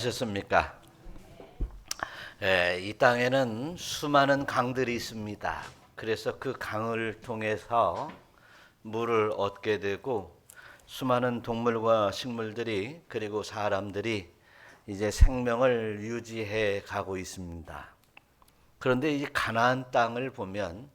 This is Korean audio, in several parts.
하셨습니까? 이 땅에는 수많은 강들이 있습니다. 그래서 그 강을 통해서 물을 얻게 되고 수많은 동물과 식물들이 그리고 사람들이 이제 생명을 유지해 가고 있습니다. 그런데 이 가나안 땅을 보면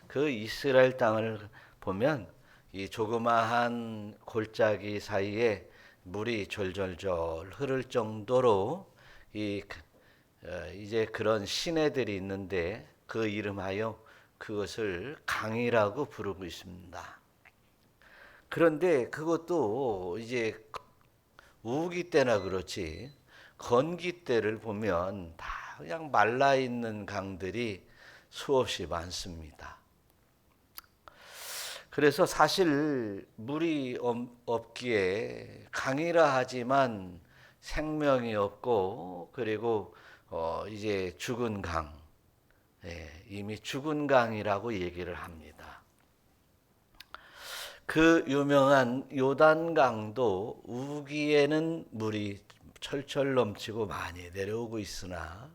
그 이스라엘 땅을 보면 이 조그마한 골짜기 사이에 물이 졸졸졸 흐를 정도로 이제 그런 시내들이 있는데 그 이름하여 그것을 강이라고 부르고 있습니다. 그런데 그것도 이제 우기 때나 그렇지 건기 때를 보면 다 그냥 말라 있는 강들이 수없이 많습니다. 그래서 사실 물이 없기에 강이라 하지만 생명이 없고 그리고 이제 죽은 강, 이미 죽은 강이라고 얘기를 합니다. 그 유명한 요단강도 우기에는 물이 철철 넘치고 많이 내려오고 있으나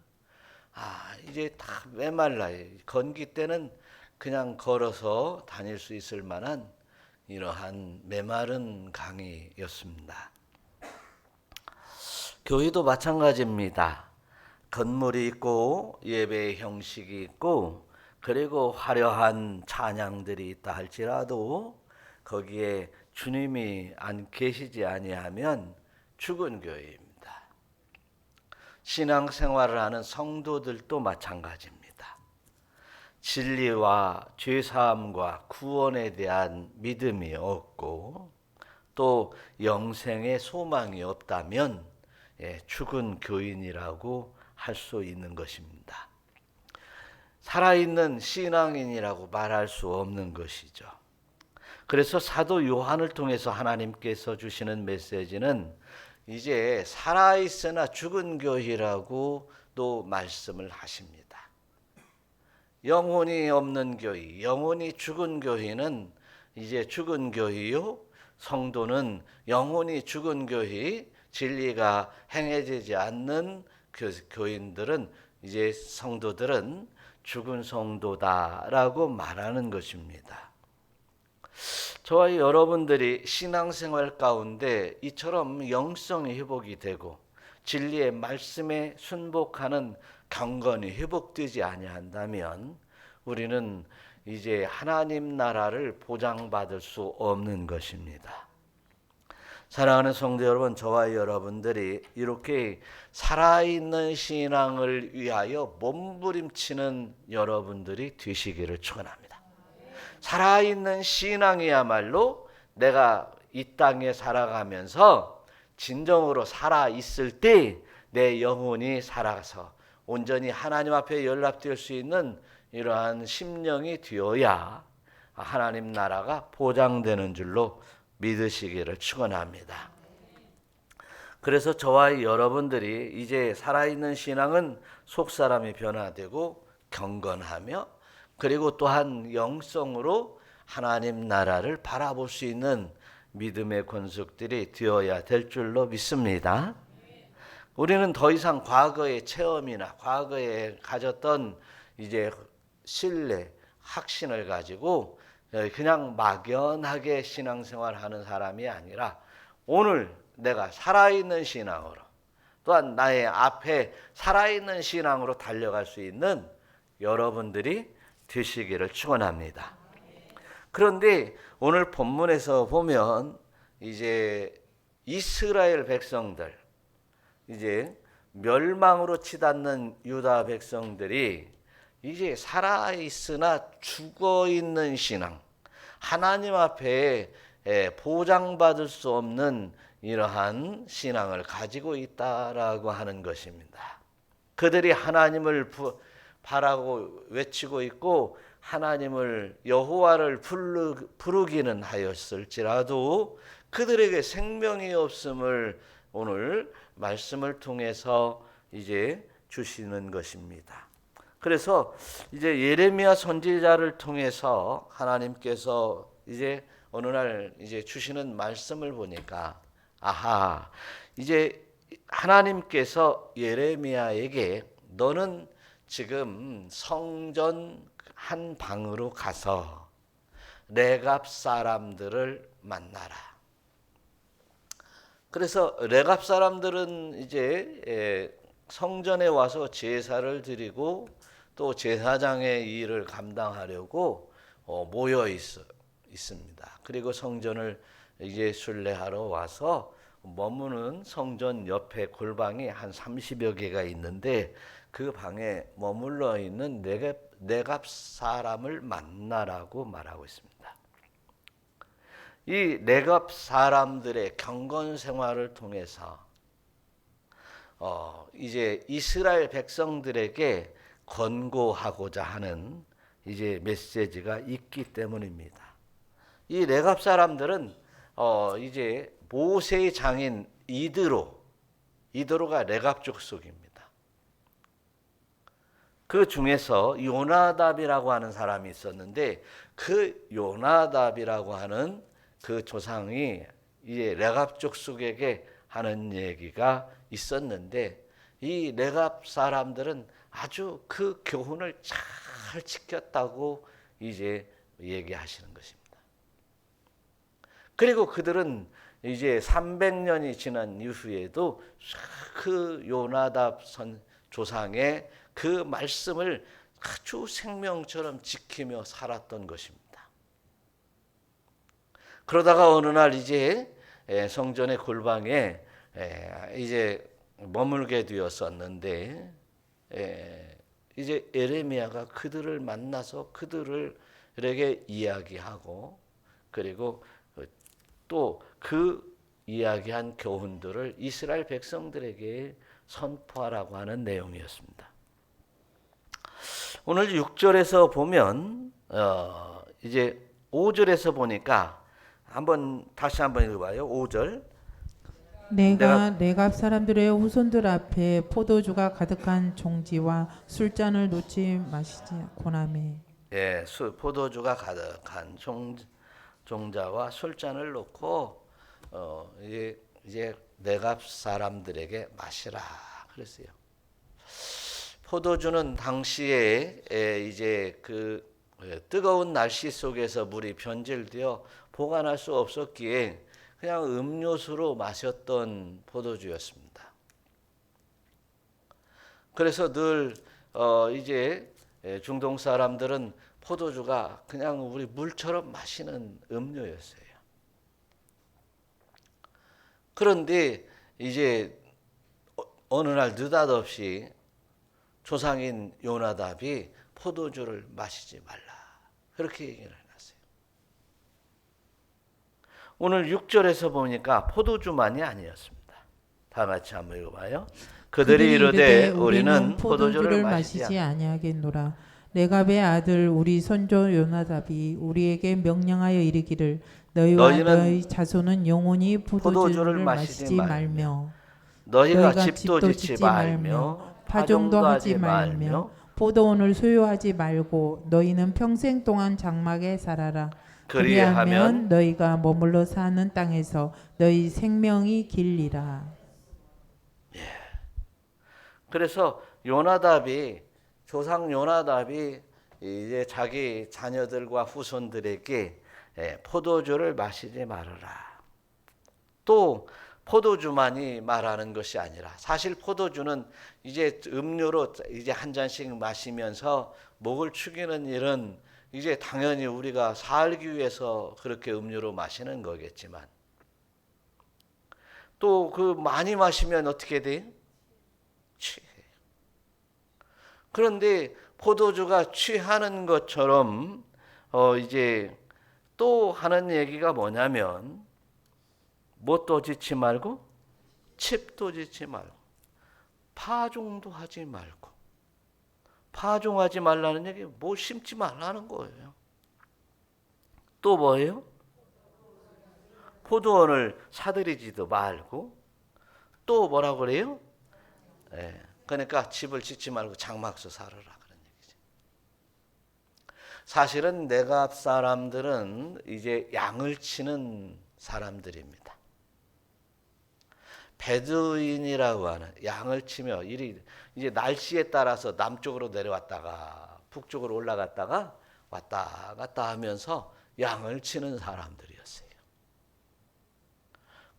이제 다 메말라요. 건기 때는 그냥 걸어서 다닐 수 있을 만한 이러한 메마른 강이었습니다. 교회도 마찬가지입니다. 건물이 있고 예배의 형식이 있고 그리고 화려한 찬양들이 있다 할지라도 거기에 주님이 안 계시지 아니하면 죽은 교회입니다. 신앙생활을 하는 성도들도 마찬가지입니다. 진리와 죄사함과 구원에 대한 믿음이 없고 또 영생의 소망이 없다면 죽은 교인이라고 할 수 있는 것입니다. 살아있는 신앙인이라고 말할 수 없는 것이죠. 그래서 사도 요한을 통해서 하나님께서 주시는 메시지는 이제 살아있으나 죽은 교회라고 또 말씀을 하십니다. 영혼이 없는 교회, 영혼이 죽은 교회는 이제 죽은 교회요. 성도는 영혼이 죽은 교회, 진리가 행해지지 않는 교인들은 이제 성도들은 죽은 성도다라고 말하는 것입니다. 저와 여러분들이 신앙생활 가운데 이처럼 영성이 회복이 되고 진리의 말씀에 순복하는 경건이 회복되지 아니한다면 우리는 이제 하나님 나라를 보장받을 수 없는 것입니다. 사랑하는 성도 여러분, 저와 여러분들이 이렇게 살아있는 신앙을 위하여 몸부림치는 여러분들이 되시기를 축원합니다. 살아있는 신앙이야말로 내가 이 땅에 살아가면서 진정으로 살아있을 때 내 영혼이 살아서 온전히 하나님 앞에 연락될 수 있는 이러한 심령이 되어야 하나님 나라가 보장되는 줄로 믿으시기를 축원합니다. 그래서 저와 여러분들이 이제 살아있는 신앙은 속사람이 변화되고 경건하며 그리고 또한 영성으로 하나님 나라를 바라볼 수 있는 믿음의 권속들이 되어야 될 줄로 믿습니다. 우리는 더 이상 과거의 체험이나 과거에 가졌던 이제 신뢰, 확신을 가지고 그냥 막연하게 신앙생활하는 사람이 아니라 오늘 내가 살아있는 신앙으로 또한 나의 앞에 살아있는 신앙으로 달려갈 수 있는 여러분들이 되시기를 축원합니다. 그런데 오늘 본문에서 보면 이제 이스라엘 백성들 이제 멸망으로 치닫는 유다 백성들이 이제 살아있으나 죽어있는 신앙, 하나님 앞에 보장받을 수 없는 이러한 신앙을 가지고 있다라고 하는 것입니다. 그들이 하나님을 바라고 외치고 있고 하나님을 여호와를 부르기는 하였을지라도 그들에게 생명이 없음을 오늘 말씀을 통해서 이제 주시는 것입니다. 그래서 이제 예레미야 선지자를 통해서 하나님께서 이제 어느 날 이제 주시는 말씀을 보니까 이제 하나님께서 예레미야에게 너는 지금 성전 한 방으로 가서 레갑 사람들을 만나라. 그래서 레갑 사람들은 이제 성전에 와서 제사를 드리고 또 제사장의 일을 감당하려고 모여 있습니다. 그리고 성전을 이제 순례하러 와서 머무는 성전 옆에 골방이 한 30여 개가 있는데 그 방에 머물러 있는 네갑 사람을 만나라고 말하고 있습니다. 이 네갑 사람들의 경건 생활을 통해서 이제 이스라엘 백성들에게 권고하고자 하는 이제 메시지가 있기 때문입니다. 이 레갑 사람들은 이제 모세의 장인 이드로가 레갑 족속입니다. 그 중에서 요나답이라고 하는 사람이 있었는데 그 요나답이라고 하는 그 조상이 이제 레갑 족속에게 하는 얘기가 있었는데 이 레갑 사람들은 아주 그 교훈을 잘 지켰다고 이제 얘기하시는 것입니다. 그리고 그들은 이제 300년이 지난 이후에도 그 요나답 조상의 그 말씀을 아주 생명처럼 지키며 살았던 것입니다. 그러다가 어느 날 이제 성전의 골방에 이제 머물게 되었었는데 이제 예레미야가 그들을 만나서 그들에게 이야기하고 그리고 또 그 이야기한 교훈들을 이스라엘 백성들에게 선포하라고 하는 내용이었습니다. 오늘 6절에서 보면 이제 5절에서 보니까 다시 한번 읽어봐요. 5절. 내가 레갑 사람들의 후손들 앞에 포도주가 가득한 종지와 술잔을 놓지 마시지 고나매. 예, 포도주가 가득한 종자와 술잔을 놓고 이제 네갑 사람들에게 마시라 그랬어요. 포도주는 당시에 이제 그 뜨거운 날씨 속에서 물이 변질되어 보관할 수 없었기에 그냥 음료수로 마셨던 포도주였습니다. 그래서 늘 이제 중동 사람들은 포도주가 그냥 우리 물처럼 마시는 음료였어요. 그런데 이제 어느 날 느닷없이 조상인 요나답이 포도주를 마시지 말라 그렇게 얘기를 해놨어요. 오늘 6절에서 보니까 포도주만이 아니었습니다. 다 같이 한번 읽어봐요. 그들이 이르되 우리는 포도주를 마시지 아니하겠노라. 레갑의 아들 우리 선조 요나답이 우리에게 명령하여 이르기를 너희와 너희 자손은 영원히 포도주를 마시지 말며 너희가 집도 짓지 말며 파종도 하지 말며 포도원을 소유하지 말고 너희는 평생 동안 장막에 살아라. 그리하면 너희가 머물러 사는 땅에서 너희 생명이 길리라. 그래서 조상 요나답이 이제 자기 자녀들과 후손들에게 포도주를 마시지 말아라. 또 포도주만이 말하는 것이 아니라 사실 포도주는 이제 음료로 이제 한 잔씩 마시면서 목을 축이는 일은 이제 당연히 우리가 살기 위해서 그렇게 음료로 마시는 거겠지만 또 그 많이 마시면 어떻게 돼요? 취해요. 그런데 포도주가 취하는 것처럼 이제 또 하는 얘기가 뭐냐면 뭣도 짓지 말고 칩도 짓지 말고 파종도 하지 말고 파종하지 말라는 얘기 뭐 심지 말라는 거예요. 또 뭐예요? 포도원을 사들이지도 말고 또 뭐라고 그래요? 그러니까 집을 짓지 말고 장막서 살아라 그런 얘기죠. 사실은 네갑 사람들은 이제 양을 치는 사람들입니다. 베두인이라고 하는 양을 치며 이리 이제 날씨에 따라서 남쪽으로 내려왔다가 북쪽으로 올라갔다가 왔다 갔다 하면서 양을 치는 사람들이었어요.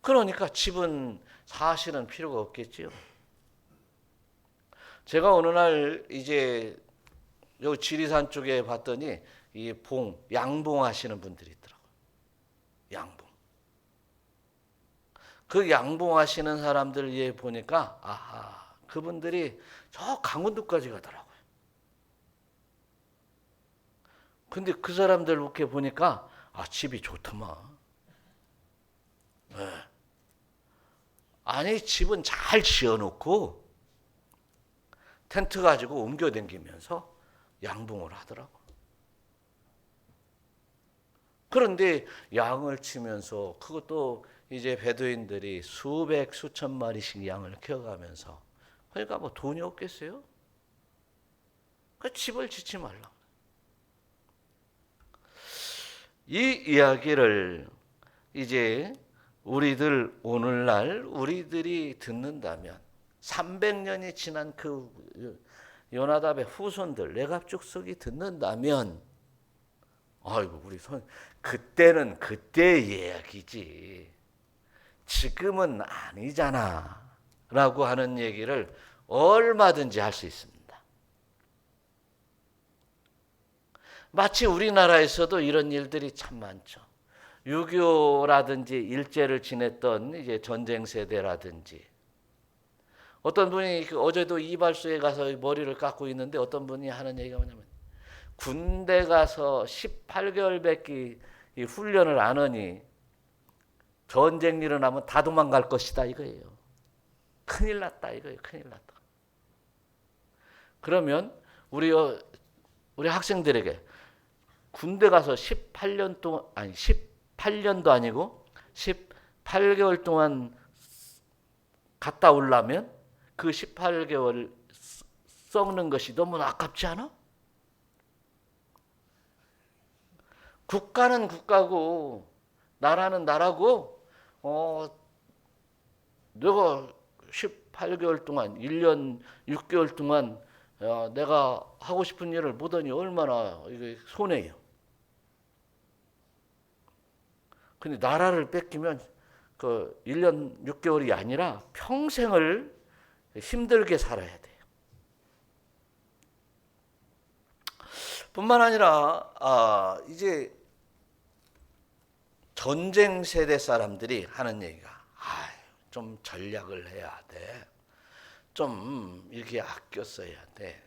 그러니까 집은 사실은 필요가 없겠지요. 제가 어느 날 이제 여기 지리산 쪽에 봤더니 이 양봉 하시는 분들이 있더라고요. 양봉. 그 양봉하시는 사람들 예 보니까 아하, 그분들이 저 강원도까지 가더라고요. 근데 그 사람들 이렇게 보니까 집이 좋더만. 네. 아니 집은 잘 지어놓고 텐트 가지고 옮겨다니면서 양봉을 하더라고. 그런데 양을 치면서 그것도 이제 베두인들이 수백 수천 마리씩 양을 키워가면서 그러니까 뭐 돈이 없겠어요? 그 집을 짓지 말라. 이 이야기를 이제 우리들 오늘날 우리들이 듣는다면 300년이 지난 그 요나답의 후손들 레갑 족속이 듣는다면 아이고 우리 그때는 그때의 이야기지 지금은 아니잖아 라고 하는 얘기를 얼마든지 할 수 있습니다. 마치 우리나라에서도 이런 일들이 참 많죠. 6.25라든지 일제를 지냈던 이제 전쟁 세대라든지 어떤 분이 어제도 이발소에 가서 머리를 깎고 있는데 어떤 분이 하는 얘기가 뭐냐면 군대 가서 18개월밖에 훈련을 안 하니 전쟁 일어나면 다 도망갈 것이다 이거예요. 큰일 났다 이거예요. 큰일 났다. 그러면 우리 학생들에게 군대 가서 18년 동안 아니 18년도 아니고 18개월 동안 갔다 오려면 그 18개월 썩는 것이 너무 아깝지 않아? 국가는 국가고 나라는 나라고 내가 18개월 동안 1년 6개월 동안 내가 하고 싶은 일을 못하니 얼마나 이게 손해요. 근데 나라를 뺏기면 그 1년 6개월이 아니라 평생을 힘들게 살아야 돼요. 뿐만 아니라 이제 전쟁 세대 사람들이 하는 얘기가 좀 전략을 해야 돼. 좀 이렇게 아껴 써야 돼.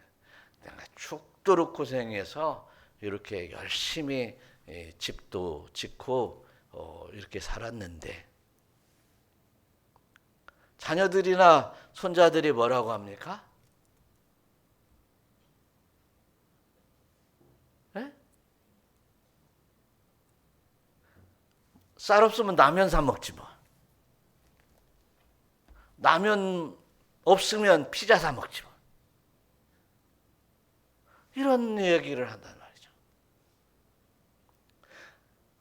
내가 죽도록 고생해서 이렇게 열심히 집도 짓고 이렇게 살았는데 자녀들이나 손자들이 뭐라고 합니까? 네? 쌀 없으면 라면 사 먹지 뭐. 라면 없으면 피자 사 먹지 뭐. 이런 얘기를 한단 말이죠.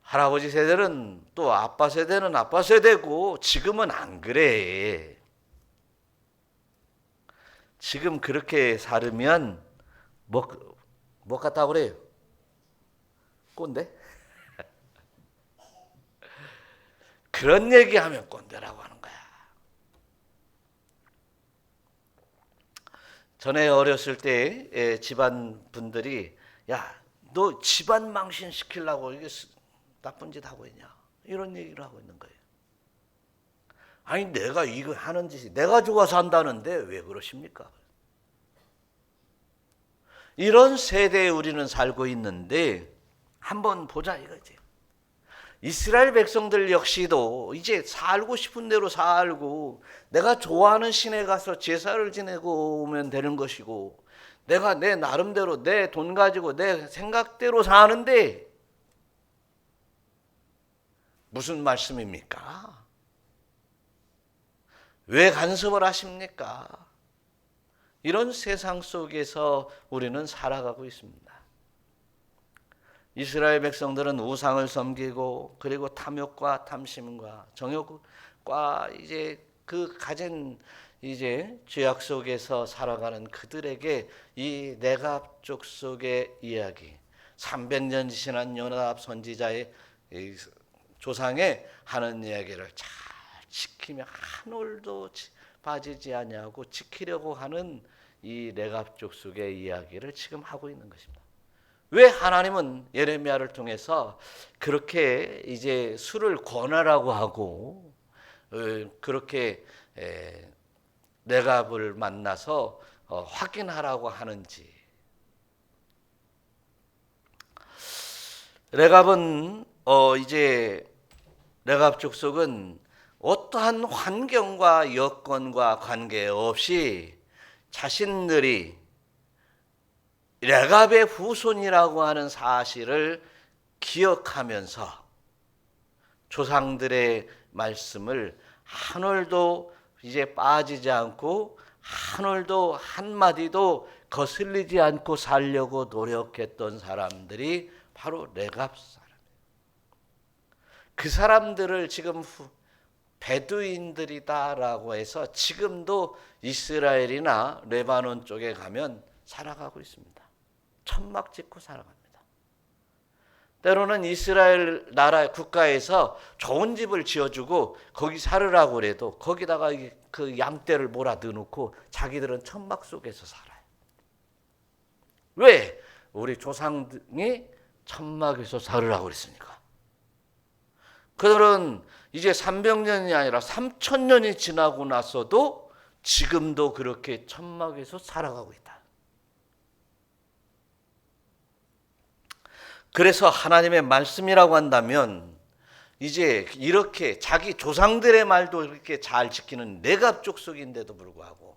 할아버지 세대는 또 아빠 세대는 아빠 세대고 지금은 안 그래. 지금 그렇게 살으면 뭐 같다고 그래요? 꼰대? 그런 얘기하면 꼰대라고 하는 거야. 전에 어렸을 때 집안 분들이 야, 너 집안 망신 시키려고 이게 나쁜 짓 하고 있냐? 이런 얘기를 하고 있는 거예요. 아니 내가 이거 하는 짓이 내가 좋아서 한다는데 왜 그러십니까? 이런 세대에 우리는 살고 있는데 한번 보자 이거지. 이스라엘 백성들 역시도 이제 살고 싶은 대로 살고 내가 좋아하는 신에 가서 제사를 지내고 오면 되는 것이고 내가 내 나름대로 내 돈 가지고 내 생각대로 사는데 무슨 말씀입니까? 왜 간섭을 하십니까? 이런 세상 속에서 우리는 살아가고 있습니다. 이스라엘 백성들은 우상을 섬기고 그리고 탐욕과 탐심과 정욕과 이제 그 가진 이제 죄악 속에서 살아가는 그들에게 이 내갑 족속의 이야기, 300년 지난 요나답 선지자의 이 조상의 하는 이야기를 잘 지키며 한 올도 빠지지 아니하고 지키려고 하는 이 레갑 족속의 이야기를 지금 하고 있는 것입니다. 왜 하나님은 예레미야를 통해서 그렇게 이제 술을 권하라고 하고 그렇게 레갑을 만나서 확인하라고 하는지. 레갑은 이제 레갑 족속은 어떠한 환경과 여건과 관계없이 자신들이 레갑의 후손이라고 하는 사실을 기억하면서 조상들의 말씀을 한 올도 이제 빠지지 않고 한 올도 한마디도 거슬리지 않고 살려고 노력했던 사람들이 바로 레갑 사람이에요. 그 사람들을 지금 베두인들이다라고 해서 지금도 이스라엘이나 레바논 쪽에 가면 살아가고 있습니다. 천막 짓고 살아갑니다. 때로는 이스라엘 나라 국가에서 좋은 집을 지어주고 거기 살으라고 그래도 거기다가 그 양떼를 몰아 넣어놓고 자기들은 천막 속에서 살아요. 왜? 우리 조상이 천막에서 살으라고 그랬으니까. 그들은 이제 300년이 아니라 3000년이 지나고 나서도 지금도 그렇게 천막에서 살아가고 있다. 그래서 하나님의 말씀이라고 한다면 이제 이렇게 자기 조상들의 말도 이렇게 잘 지키는 레갑 족속인데도 불구하고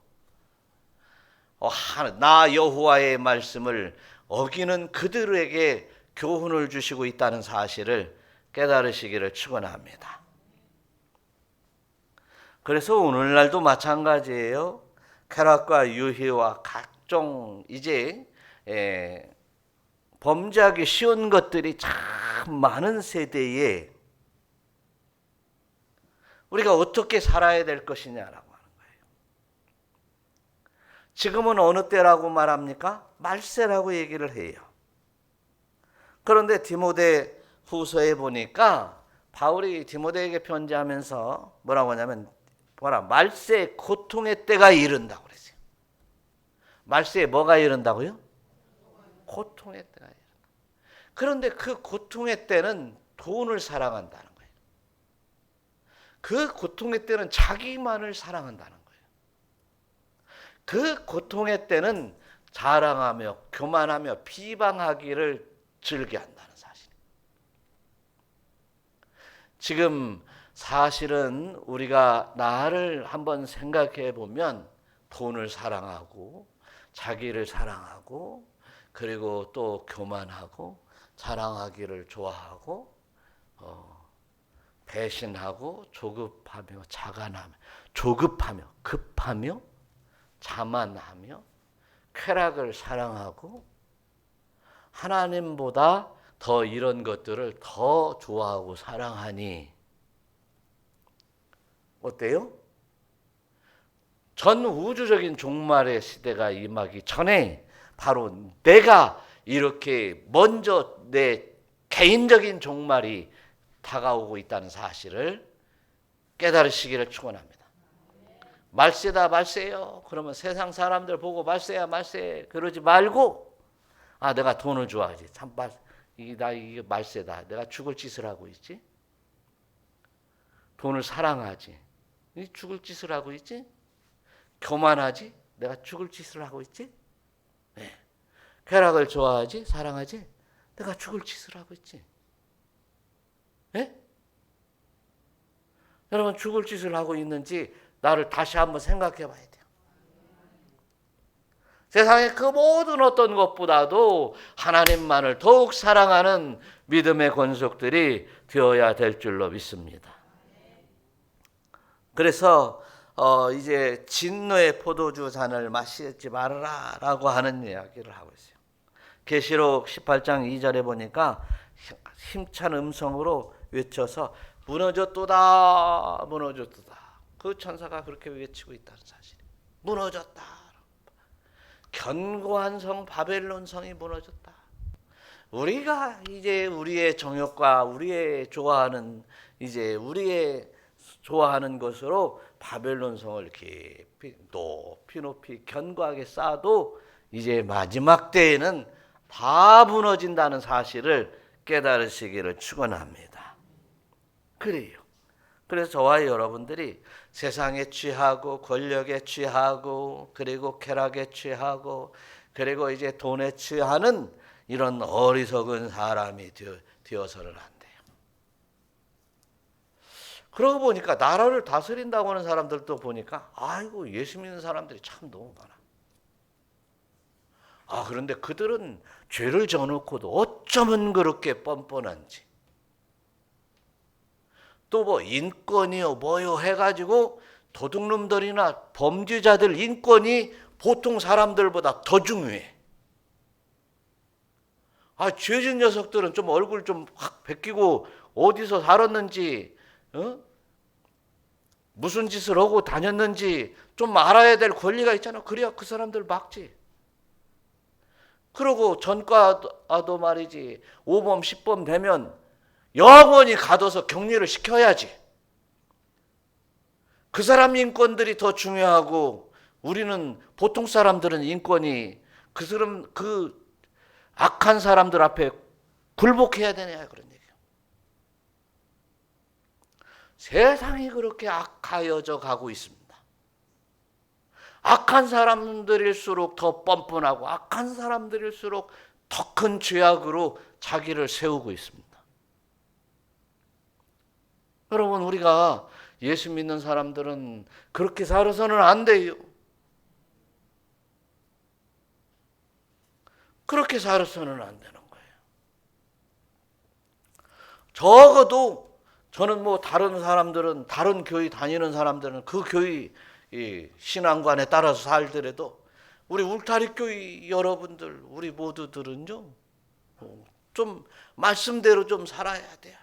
나 여호와의 말씀을 어기는 그들에게 교훈을 주시고 있다는 사실을 깨달으시기를 축원합니다. 그래서 오늘날도 마찬가지예요. 쾌락과 유희와 각종 이제 범죄하기 쉬운 것들이 참 많은 세대에 우리가 어떻게 살아야 될 것이냐라고 하는 거예요. 지금은 어느 때라고 말합니까? 말세라고 얘기를 해요. 그런데 디모데 후서에 보니까 바울이 디모데에게 편지하면서 뭐라고 하냐면 말세의 고통의 때가 이른다고 그랬어요. 말세에 뭐가 이른다고요? 고통의 때가 이른다. 그런데 그 고통의 때는 돈을 사랑한다는 거예요. 그 고통의 때는 자기만을 사랑한다는 거예요. 그 고통의 때는 자랑하며 교만하며 비방하기를 즐겨한다는 사실. 지금 사실은 우리가 나를 한번 생각해 보면 돈을 사랑하고 자기를 사랑하고 그리고 또 교만하고 자랑하기를 좋아하고 배신하고 조급하며 자간하며 조급하며 급하며 자만하며 쾌락을 사랑하고 하나님보다 더 이런 것들을 더 좋아하고 사랑하니 어때요? 전 우주적인 종말의 시대가 임하기 전에 바로 내가 이렇게 먼저 내 개인적인 종말이 다가오고 있다는 사실을 깨달으시기를 축원합니다. 말세다 말세요. 그러면 세상 사람들 보고 말세야 말세 그러지 말고 내가 돈을 좋아하지. 참 이게 말세다. 내가 죽을 짓을 하고 있지. 돈을 사랑하지. 죽을 짓을 하고 있지. 교만하지. 내가 죽을 짓을 하고 있지. 네. 쾌락을 좋아하지. 사랑하지. 내가 죽을 짓을 하고 있지. 네? 여러분 죽을 짓을 하고 있는지 나를 다시 한번 생각해 봐야 돼요. 세상의 그 모든 어떤 것보다도 하나님만을 더욱 사랑하는 믿음의 권속들이 되어야 될 줄로 믿습니다. 그래서 이제 진노의 포도주 잔을 마시지 말아라 라고 하는 이야기를 하고 있어요. 계시록 18장 2절에 보니까 힘찬 음성으로 외쳐서 무너졌도다 무너졌도다. 그 천사가 그렇게 외치고 있다는 사실. 무너졌다. 견고한 성 바벨론 성이 무너졌다. 우리가 이제 우리의 정욕과 우리의 좋아하는 것으로 바벨론 성을 깊이 높이 견고하게 쌓아도 이제 마지막 때에는 다 무너진다는 사실을 깨달으시기를 축원합니다. 그래요. 그래서 저와 여러분들이 세상에 취하고 권력에 취하고 그리고 쾌락에 취하고 그리고 이제 돈에 취하는 이런 어리석은 사람이 되어서는 안 돼요. 그러고 보니까 나라를 다스린다고 하는 사람들도 보니까 아이고 예수 믿는 사람들이 참 너무 많아. 그런데 그들은 죄를 져놓고도 어쩌면 그렇게 뻔뻔한지. 또 뭐 인권이요 뭐요 해가지고 도둑놈들이나 범죄자들 인권이 보통 사람들보다 더 중요해. 죄진 녀석들은 좀 얼굴 좀 확 베끼고 어디서 살았는지 무슨 짓을 하고 다녔는지 좀 알아야 될 권리가 있잖아. 그래야 그 사람들 막지. 그러고 전과도 말이지 5범 10범 되면 영원히 가둬서 격리를 시켜야지. 그 사람 인권들이 더 중요하고 우리는 보통 사람들은 인권이 그 악한 사람들 앞에 굴복해야 되냐 그런 얘기예요. 세상이 그렇게 악하여져 가고 있습니다. 악한 사람들일수록 더 뻔뻔하고 악한 사람들일수록 더 큰 죄악으로 자기를 세우고 있습니다. 여러분 우리가 예수 믿는 사람들은 그렇게 살아서는 안 돼요. 그렇게 살아서는 안 되는 거예요. 적어도 저는 뭐 다른 사람들은 다른 교회 다니는 사람들은 그 교회 신앙관에 따라서 살더라도 우리 울타리 교회 여러분들 우리 모두들은요 좀 말씀대로 좀 살아야 돼요.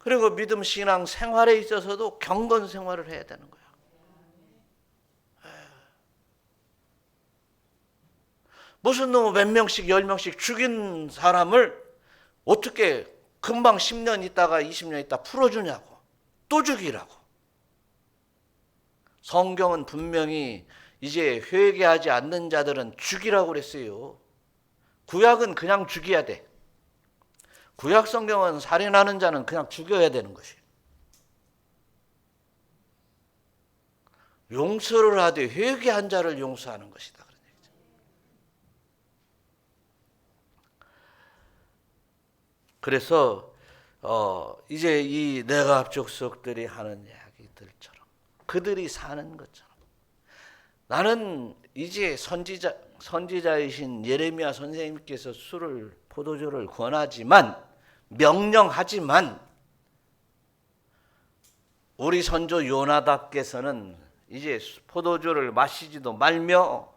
그리고 믿음 신앙 생활에 있어서도 경건 생활을 해야 되는 거예요. 무슨 놈 몇 명씩 10명씩 죽인 사람을 어떻게 금방 10년 있다가 20년 있다 풀어주냐고. 또 죽이라고. 성경은 분명히 이제 회개하지 않는 자들은 죽이라고 그랬어요. 구약은 그냥 죽여야 돼. 구약 성경은 살인하는 자는 그냥 죽여야 되는 것이에요. 용서를 하되 회개한 자를 용서하는 것이다. 그런 얘기죠. 그래서 이제 이 내갑 족속들이 하는 이야기들처럼 그들이 사는 것처럼 나는 이제 선지자이신 예레미야 선생님께서 포도주를 권하지만 명령하지만 우리 선조 요나답께서는 이제 포도주를 마시지도 말며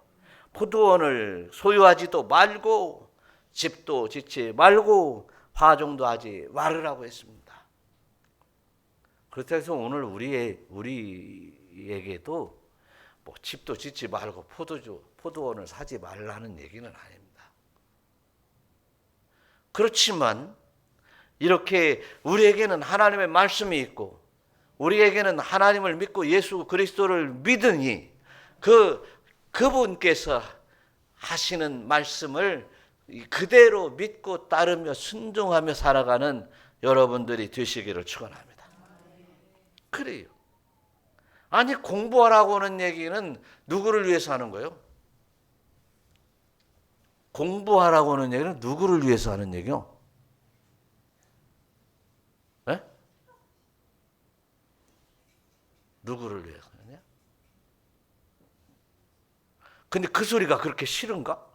포도원을 소유하지도 말고 집도 짓지 말고 화종도 하지 말으라고 했습니다. 그렇다고 해서 오늘 우리에게도 뭐 집도 짓지 말고 포도원을 사지 말라는 얘기는 아닙니다. 그렇지만 이렇게 우리에게는 하나님의 말씀이 있고 우리에게는 하나님을 믿고 예수 그리스도를 믿으니 그분께서 하시는 말씀을 그대로 믿고 따르며 순종하며 살아가는 여러분들이 되시기를 축원합니다. 그래요. 아니 공부하라고 하는 얘기는 누구를 위해서 하는 거예요? 공부하라고 하는 얘기는 누구를 위해서 하는 얘기요? 네? 누구를 위해서 하느냐? 근데 그 소리가 그렇게 싫은가?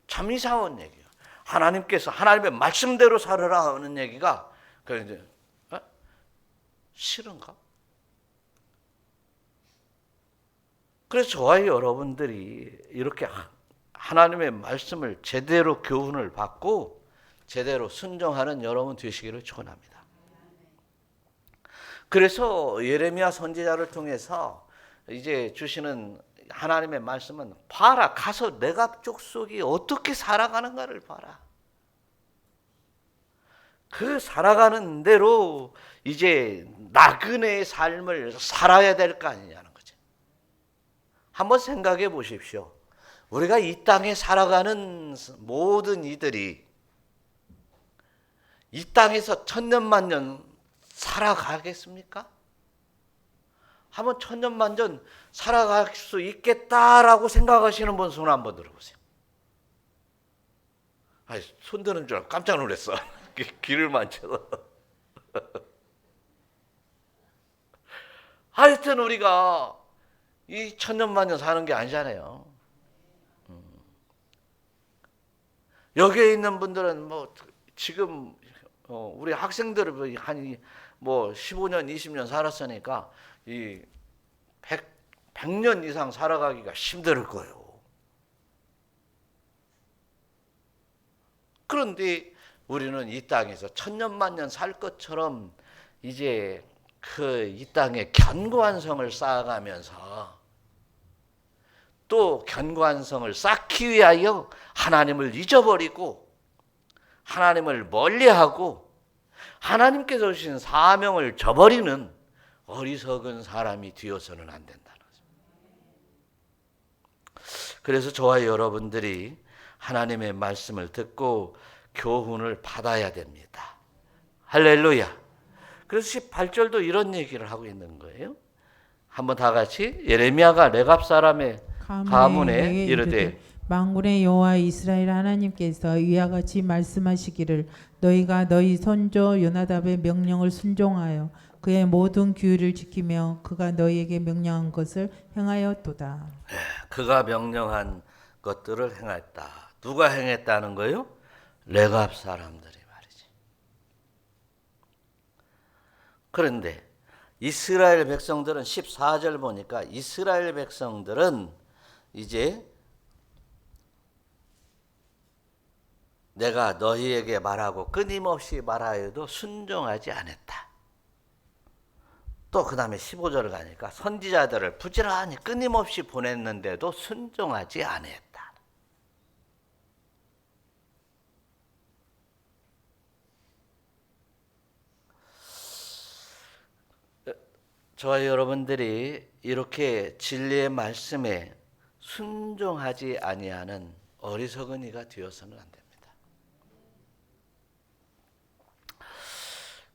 참 이상한 얘기예요. 하나님께서 하나님의 말씀대로 살아라 하는 얘기가 이제 싫은가? 그래서 저와 여러분들이 이렇게 하나님의 말씀을 제대로 교훈을 받고 제대로 순종하는 여러분 되시기를 축원합니다. 그래서 예레미야 선지자를 통해서 이제 주시는 하나님의 말씀은 봐라, 가서 내가 족속이 어떻게 살아가는가를 봐라. 그 살아가는 대로 이제 나그네의 삶을 살아야 될 거 아니냐는 거죠. 한번 생각해 보십시오. 우리가 이 땅에 살아가는 모든 이들이 이 땅에서 천년만년 살아가겠습니까? 한번 천년만년 살아갈 수 있겠다라고 생각하시는 분 손 한번 들어보세요. 아니, 손 드는 줄 알고 깜짝 놀랐어. 귀를 만져서. 하여튼 우리가 이 천년만년 사는 게 아니잖아요. 여기에 있는 분들은 뭐 지금 우리 학생들을 한 뭐 15년, 20년 살았으니까 이 100년 이상 살아가기가 힘들 거예요. 그런데 우리는 이 땅에서 천년만년 살 것처럼 이제 이 땅에 견고한 성을 쌓아가면서 또 견고한 성을 쌓기 위하여 하나님을 잊어버리고 하나님을 멀리하고 하나님께서 주신 사명을 저버리는 어리석은 사람이 되어서는 안 된다는 거죠. 그래서 저와 여러분들이 하나님의 말씀을 듣고 교훈을 받아야 됩니다. 할렐루야. 그래서 18절도 이런 얘기를 하고 있는 거예요. 한번 다 같이 예레미야가 레갑 사람의 가문에 이르되 만군의 여호와 이스라엘 하나님께서 이와 같이 말씀하시기를 너희가 너희 손조 요나답의 명령을 순종하여 그의 모든 규율을 지키며 그가 너희에게 명령한 것을 행하였도다. 그가 명령한 것들을 행했다. 누가 행했다는 거예요? 레갑 사람들이 말이지. 그런데 이스라엘 백성들은 14절 보니까 이스라엘 백성들은 이제 내가 너희에게 말하고 끊임없이 말하여도 순종하지 않았다. 또 그 다음에 15절을 가니까 선지자들을 부지런히 끊임없이 보냈는데도 순종하지 않았다. 저와 여러분들이 이렇게 진리의 말씀에 순종하지 아니하는 어리석은 이가 되어서는 안 됩니다.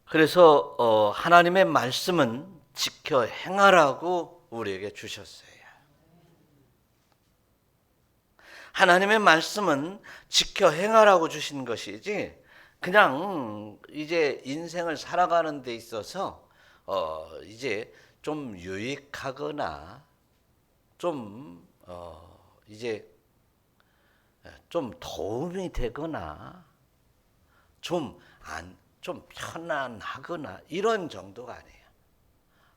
그래서 하나님의 말씀은 지켜 행하라고 우리에게 주셨어요. 하나님의 말씀은 지켜 행하라고 주신 것이지 그냥 이제 인생을 살아가는 데 있어서 이제 좀 유익하거나 좀 이제 좀 도움이 되거나 좀 편안하거나 이런 정도가 아니에요.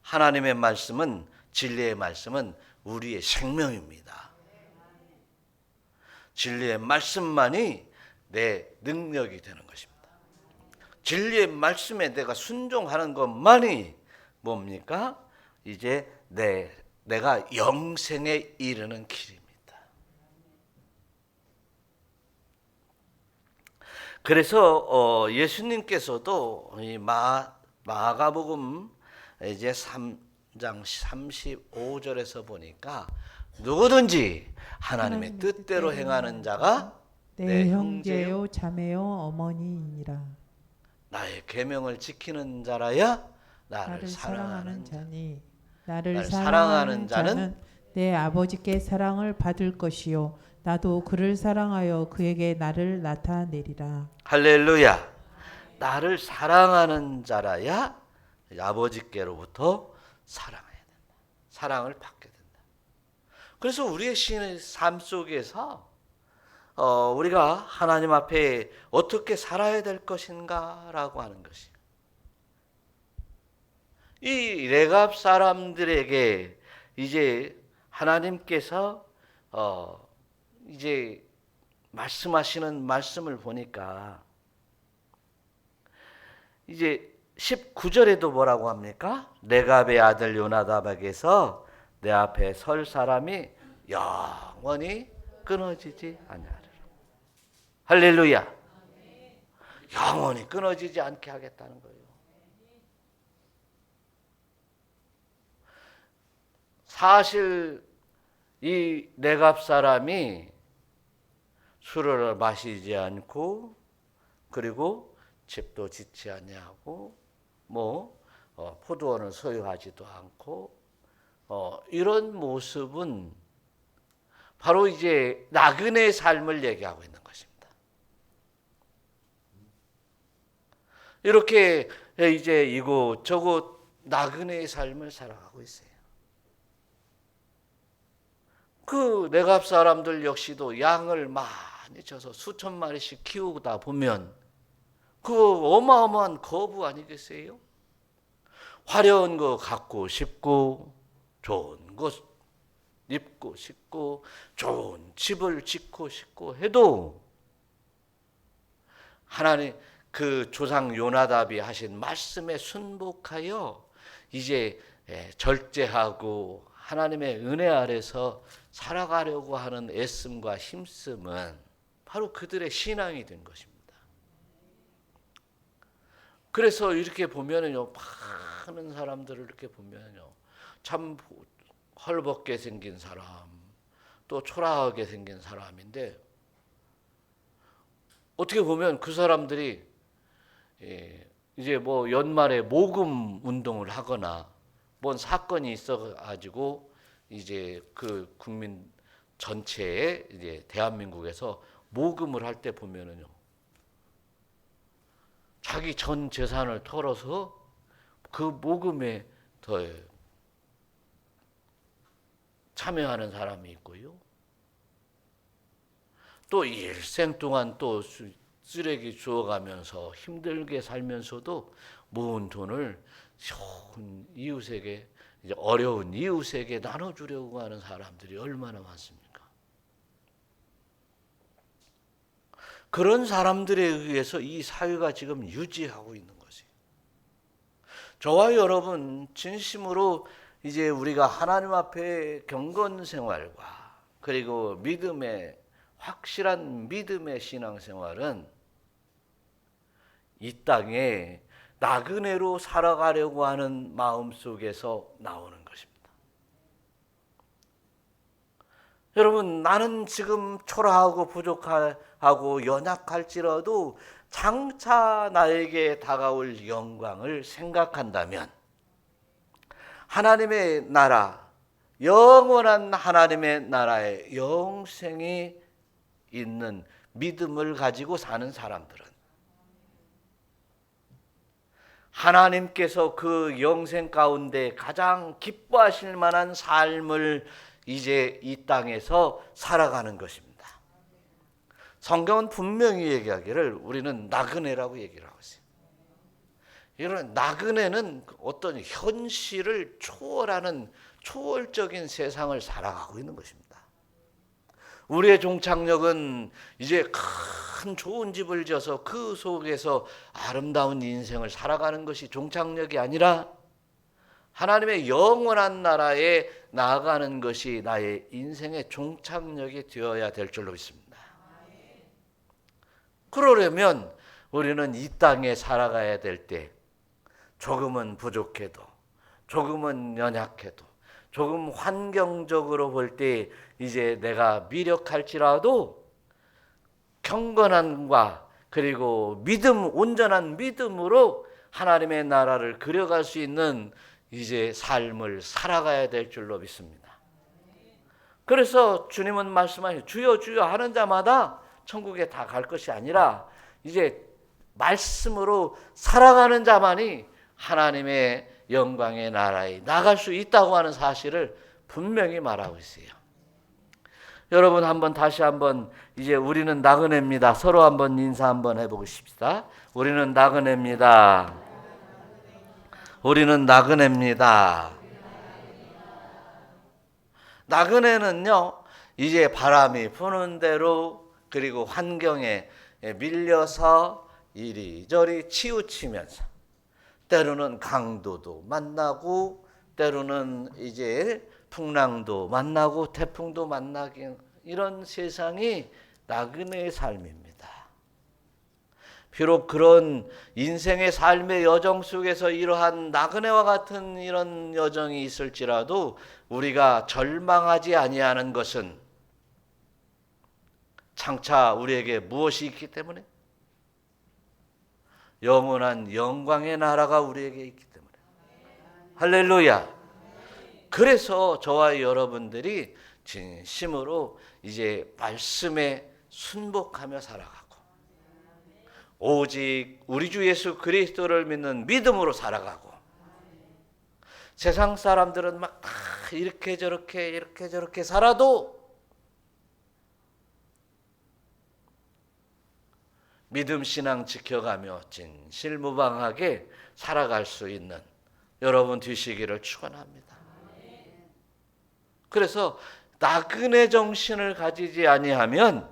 하나님의 말씀은 진리의 말씀은 우리의 생명입니다. 진리의 말씀만이 내 능력이 되는 것입니다. 진리의 말씀에 내가 순종하는 것만이 뭡니까? 이제 내가 영생에 이르는 길입니다. 그래서 예수님께서도 이 마가복음 이제 3장 35절에서 보니까 누구든지 하나님의 뜻대로 행하는 자가 내 형제요 자매요 어머니이니라. 나의 계명을 지키는 자라야 나를 사랑하는 사랑하는 자니 나를 사랑하는 자는 내 아버지께 사랑을 받을 것이요 나도 그를 사랑하여 그에게 나를 나타내리라. 할렐루야. 나를 사랑하는 자라야 아버지께로부터 사랑해야 된다. 사랑을 받게 된다. 그래서 우리의 삶 속에서 우리가 하나님 앞에 어떻게 살아야 될 것인가라고 하는 것이 이 레갑 사람들에게 이제 하나님께서 이제 말씀하시는 말씀을 보니까 이제 19절에도 뭐라고 합니까? 레갑의 아들 요나답에게서 내 앞에 설 사람이 영원히 끊어지지 아니하리라. 할렐루야. 영원히 끊어지지 않게 하겠다는 거예요. 사실 이 레갑 사람이 술을 마시지 않고 그리고 집도 짓지 아니하고 포도원을 소유하지도 않고 이런 모습은 바로 이제 나그네의 삶을 얘기하고 있는 것입니다. 이렇게 이제 이곳저곳 나그네의 삶을 살아가고 있어요. 그 레갑 사람들 역시도 양을 많이 쳐서 수천 마리씩 키우다 보면 그 어마어마한 거부 아니겠어요? 화려한 거 갖고 싶고 좋은 것 입고 싶고 좋은 집을 짓고 싶고 해도 하나님 그 조상 요나답이 하신 말씀에 순복하여 이제 절제하고 하나님의 은혜 아래서 살아가려고 하는 애씀과 힘씀은 바로 그들의 신앙이 된 것입니다. 그래서 이렇게 보면은요, 많은 사람들을 이렇게 보면요, 참 헐벗게 생긴 사람, 또 초라하게 생긴 사람인데, 어떻게 보면 그 사람들이 이제 뭐 연말에 모금 운동을 하거나 뭔 사건이 있어가지고 이제 그 국민 전체에 이제 대한민국에서 모금을 할 때 보면은요, 자기 전 재산을 털어서 그 모금에 더 참여하는 사람이 있고요. 또 일생 동안 또 쓰레기 주워가면서 힘들게 살면서도 모은 돈을 좋은 이웃에게, 이제 어려운 이웃에게 나눠주려고 하는 사람들이 얼마나 많습니까? 그런 사람들에 의해서 이 사회가 지금 유지하고 있는 것이에요. 저와 여러분 진심으로 이제 우리가 하나님 앞에 경건 생활과 그리고 믿음의 확실한 믿음의 신앙생활은 이 땅에 나그네로 살아가려고 하는 마음 속에서 나오는 것입니다. 여러분, 나는 지금 초라하고 부족하고 연약할지라도 장차 나에게 다가올 영광을 생각한다면 하나님의 나라, 영원한 하나님의 나라의 영생이 있는 믿음을 가지고 사는 사람들은 하나님께서 그 영생 가운데 가장 기뻐하실 만한 삶을 이제 이 땅에서 살아가는 것입니다. 성경은 분명히 얘기하기를 우리는 나그네라고 얘기를 하고 있어요. 이런 나그네는 어떤 현실을 초월하는 초월적인 세상을 살아가고 있는 것입니다. 우리의 종착역은 이제 큰 좋은 집을 지어서 그 속에서 아름다운 인생을 살아가는 것이 종착역이 아니라 하나님의 영원한 나라에 나아가는 것이 나의 인생의 종착역이 되어야 될 줄로 믿습니다. 그러려면 우리는 이 땅에 살아가야 될 때 조금은 부족해도 조금은 연약해도 조금 환경적으로 볼 때 이제 내가 미력할지라도 경건함과 그리고 온전한 믿음으로 하나님의 나라를 그려갈 수 있는 이제 삶을 살아가야 될 줄로 믿습니다. 그래서 주님은 말씀하시죠. 주여 주여 하는 자마다 천국에 다 갈 것이 아니라 이제 말씀으로 살아가는 자만이 하나님의 영광의 나라에 나갈 수 있다고 하는 사실을 분명히 말하고 있어요. 여러분 다시 한번 이제 우리는 나그네입니다. 서로 한번 인사 한번 해보고 싶시다. 우리는 나그네입니다. 우리는 나그네입니다. 나그네는요, 이제 바람이 부는 대로 그리고 환경에 밀려서 이리저리 치우치면서 때로는 강도도 만나고 때로는 이제 풍랑도 만나고 태풍도 만나긴, 이런 세상이 나그네의 삶입니다. 비록 그런 인생의 삶의 여정 속에서 이러한 나그네와 같은 이런 여정이 있을지라도 우리가 절망하지 아니하는 것은 장차 우리에게 무엇이 있기 때문에? 영원한 영광의 나라가 우리에게 있기 때문에. 할렐루야. 그래서 저와 여러분들이 진심으로 이제 말씀에 순복하며 살아가고 오직 우리 주 예수 그리스도를 믿는 믿음으로 살아가고, 세상 사람들은 막 다 이렇게 저렇게 살아도 믿음 신앙 지켜가며 진실무방하게 살아갈 수 있는 여러분 되시기를 축원합니다. 그래서 나그네 정신을 가지지 아니하면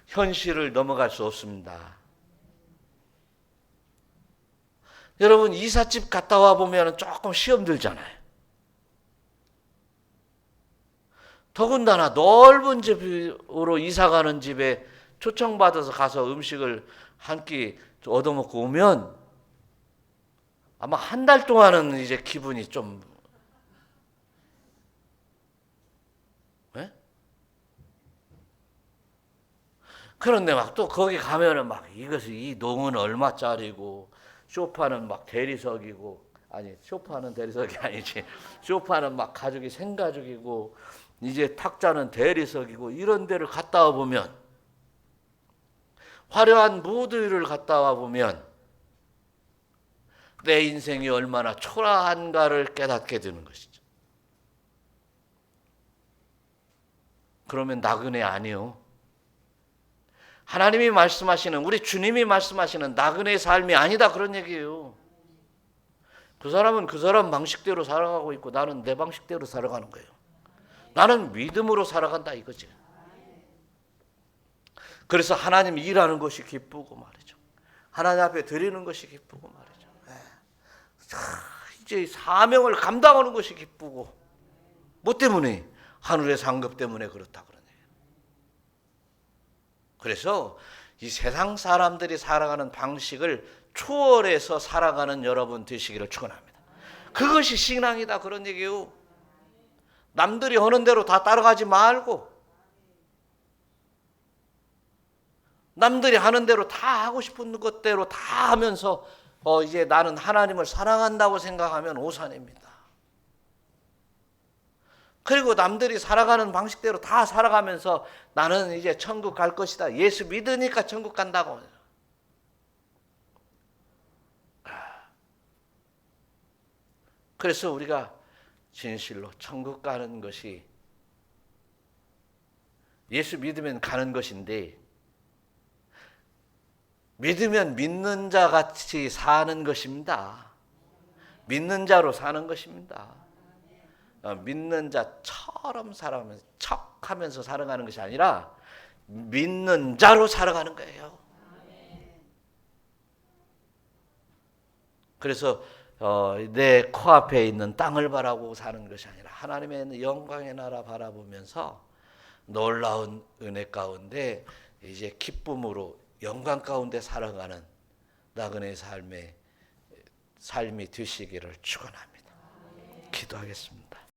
현실을 넘어갈 수 없습니다. 여러분 이삿집 갔다 와 보면 조금 시험 들잖아요. 더군다나 넓은 집으로 이사 가는 집에 초청받아서 가서 음식을 한 끼 얻어먹고 오면 아마 한 달 동안은 이제 기분이 좀, 네? 그런데 막 또 거기 가면은 막 이 농은 얼마짜리고, 소파는 막 대리석이고, 아니 소파는 대리석이 아니지, 소파는 막 가죽이 생가죽이고, 이제 탁자는 대리석이고, 이런 데를 갔다 와 보면, 화려한 무드를 갔다 와 보면 내 인생이 얼마나 초라한가를 깨닫게 되는 것이죠. 그러면 나그네 아니요. 하나님이 말씀하시는, 우리 주님이 말씀하시는 나그네의 삶이 아니다, 그런 얘기예요. 그 사람은 그 사람 방식대로 살아가고 있고 나는 내 방식대로 살아가는 거예요. 나는 믿음으로 살아간다 이거지. 그래서 하나님 일하는 것이 기쁘고 말이죠. 하나님 앞에 드리는 것이 기쁘고 말이죠. 이제 사명을 감당하는 것이 기쁘고, 뭐 때문에? 하늘의 상급 때문에 그렇다 그러네요. 그래서 이 세상 사람들이 살아가는 방식을 초월해서 살아가는 여러분 되시기를 축원합니다. 그것이 신앙이다 그런 얘기예요. 남들이 하는 대로 다 따라가지 말고, 남들이 하는 대로 다 하고 싶은 것대로 다 하면서 이제 나는 하나님을 사랑한다고 생각하면 오산입니다. 그리고 남들이 살아가는 방식대로 다 살아가면서 나는 이제 천국 갈 것이다, 예수 믿으니까 천국 간다고. 그래서 우리가 진실로 천국 가는 것이 예수 믿으면 가는 것인데, 믿으면 믿는 자 같이 사는 것입니다. 믿는 자로 사는 것입니다. 믿는 자처럼 살아가면서, 척하면서 살아가는 것이 아니라 믿는 자로 살아가는 거예요. 그래서 내 코앞에 있는 땅을 바라보고 사는 것이 아니라 하나님의 영광의 나라 바라보면서 놀라운 은혜 가운데 이제 기쁨으로 영광 가운데 살아가는 나그네 삶이 되시기를 축원합니다. 기도하겠습니다.